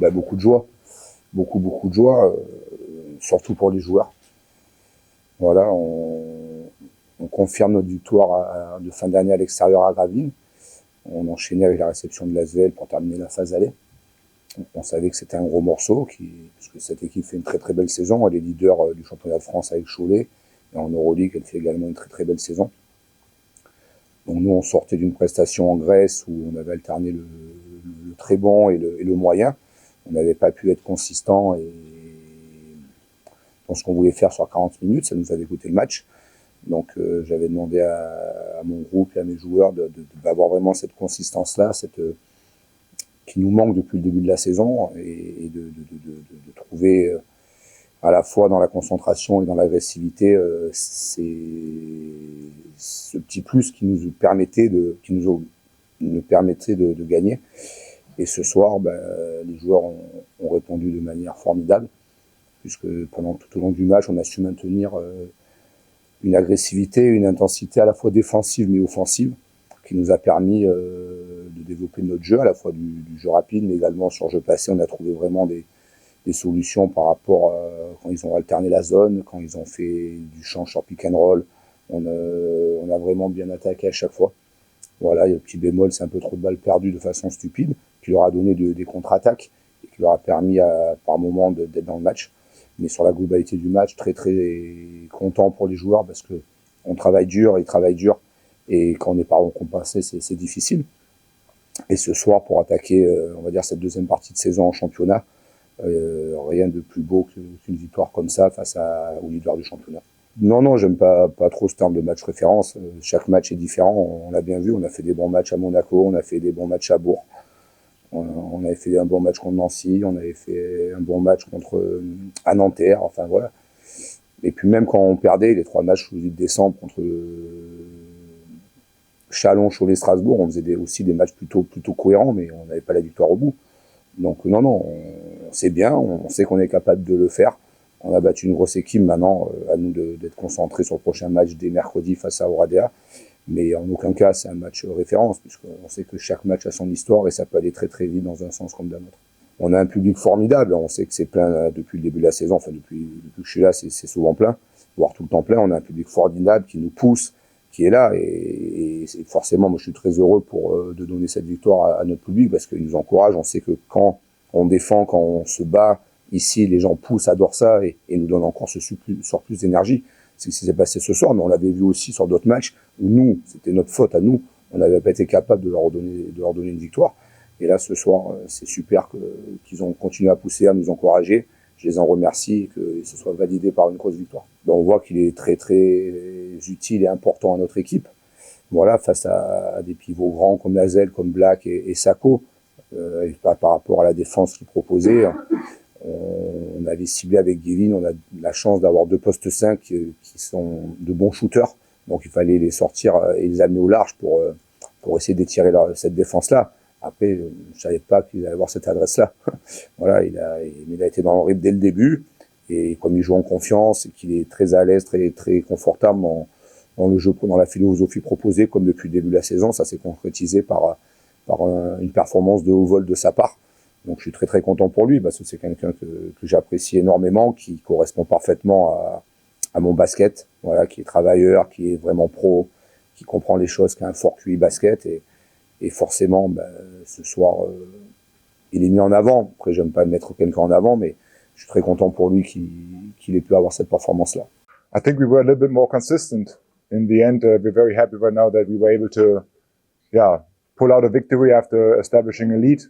Beaucoup de joie. Beaucoup de joie, surtout pour les joueurs. Voilà, on confirme notre victoire de fin d'année à l'extérieur à Gravelines. On enchaînait avec la réception de l'ASVEL pour terminer la phase aller. On savait que c'était un gros morceau, parce que cette équipe fait une très belle saison. Elle est leader du championnat de France avec Cholet. Et en Euroleague, elle fait également une très belle saison. Donc nous, on sortait d'une prestation en Grèce où on avait alterné le très bon et le moyen. On n'avait pas pu être consistant dans ce qu'on voulait faire sur 40 minutes. Ça nous avait coûté le match. Donc j'avais demandé à mon groupe et à mes joueurs d'avoir vraiment cette consistance-là, qui nous manque depuis le début de la saison, et de trouver à la fois dans la concentration et dans l'agressivité ce petit plus qui nous permettait de gagner. Et ce soir, les joueurs ont répondu de manière formidable, puisque tout au long du match, on a su maintenir une agressivité, une intensité à la fois défensive mais offensive, qui nous a permis de développer notre jeu, à la fois du jeu rapide, mais également sur jeu placé. On a trouvé vraiment des solutions par rapport quand ils ont alterné la zone, quand ils ont fait du change sur pick and roll. On a vraiment bien attaqué à chaque fois. Voilà, il y a le petit bémol, c'est un peu trop de balles perdues de façon stupide, qui leur a donné des contre-attaques, et qui leur a permis par moment d'être dans le match. Mais sur la globalité du match, très content pour les joueurs, parce que on travaille dur, ils travaillent dur, et quand on n'est pas récompensé, c'est difficile. Et ce soir, pour attaquer, on va dire, cette deuxième partie de saison en championnat, rien de plus beau qu'une victoire comme ça face au leader du championnat. Non, j'aime pas trop ce terme de match référence. Chaque match est différent, on l'a bien vu. On a fait des bons matchs à Monaco, on a fait des bons matchs à Bourg. On avait fait un bon match contre Nancy, on avait fait un bon match à Nanterre, enfin voilà. Et puis même quand on perdait les 3 matchs le 8 décembre contre Chalon, Cholet, Strasbourg, on faisait aussi des matchs plutôt cohérents, mais on n'avait pas la victoire au bout. Donc non, on sait bien, on sait qu'on est capable de le faire. On a battu une grosse équipe, maintenant à nous d'être concentrés sur le prochain match dès mercredi face à Oradea. Mais en aucun cas, c'est un match référence, puisqu'on sait que chaque match a son histoire et ça peut aller très vite dans un sens comme dans l'autre. On a un public formidable, on sait que c'est plein depuis le début de la saison, enfin depuis que je suis là, c'est souvent plein, voire tout le temps plein. On a un public formidable qui nous pousse, qui est là, et forcément, moi je suis très heureux de donner cette victoire à notre public, parce qu'il nous encourage. On sait que quand on défend, quand on se bat, ici les gens poussent, adorent ça, et nous donnent encore ce surplus d'énergie. C'est ce qui s'est passé ce soir, mais on l'avait vu aussi sur d'autres matchs où nous, c'était notre faute à nous, on n'avait pas été capable de leur donner une victoire. Et là, ce soir, c'est super qu'ils ont continué à pousser, à nous encourager. Je les en remercie, et que ce soit validé par une grosse victoire. Donc, on voit qu'il est très utile et important à notre équipe. Voilà, face à des pivots grands comme Lazel, comme Black et Sako, et par rapport à la défense qu'ils proposaient. On avait ciblé avec Givin, on a la chance d'avoir 2 postes 5 qui sont de bons shooters. Donc il fallait les sortir et les amener au large pour essayer d'étirer cette défense-là. Après, je savais pas qu'il allait avoir cette adresse-là. Voilà, il a été dans le rythme dès le début. Et comme il joue en confiance et qu'il est très à l'aise, très confortable dans le jeu, dans la philosophie proposée, comme depuis le début de la saison, ça s'est concrétisé par une performance de haut vol de sa part. Donc je suis très content pour lui, parce que c'est quelqu'un que j'apprécie énormément, qui correspond parfaitement à mon basket, voilà, qui est travailleur, qui est vraiment pro, qui comprend les choses, qui a un fort QI basket, et forcément, ce soir, il est mis en avant. Après, j'aime pas mettre quelqu'un en avant, mais je suis très content pour lui qu'il ait pu avoir cette performance-là. I think we were a little bit more consistent. In the end, we're very happy right now that we were able to, pull out a victory after establishing a lead.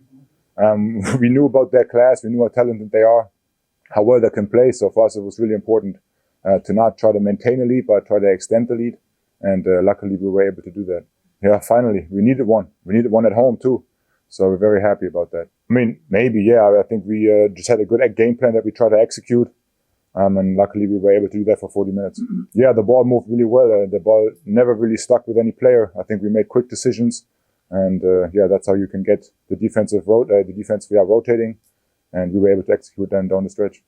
We knew about their class, we knew how talented they are, how well they can play. So for us, it was really important to not try to maintain a lead, but try to extend the lead. And luckily, we were able to do that. Yeah, finally, we needed one. We needed one at home too. So we're very happy about that. I mean, maybe, I think we just had a good game plan that we tried to execute. And luckily, we were able to do that for 40 minutes. Yeah, the ball moved really well. The ball never really stuck with any player. I think we made quick decisions. And that's how you can get the defense rotating, and we were able to execute them down the stretch.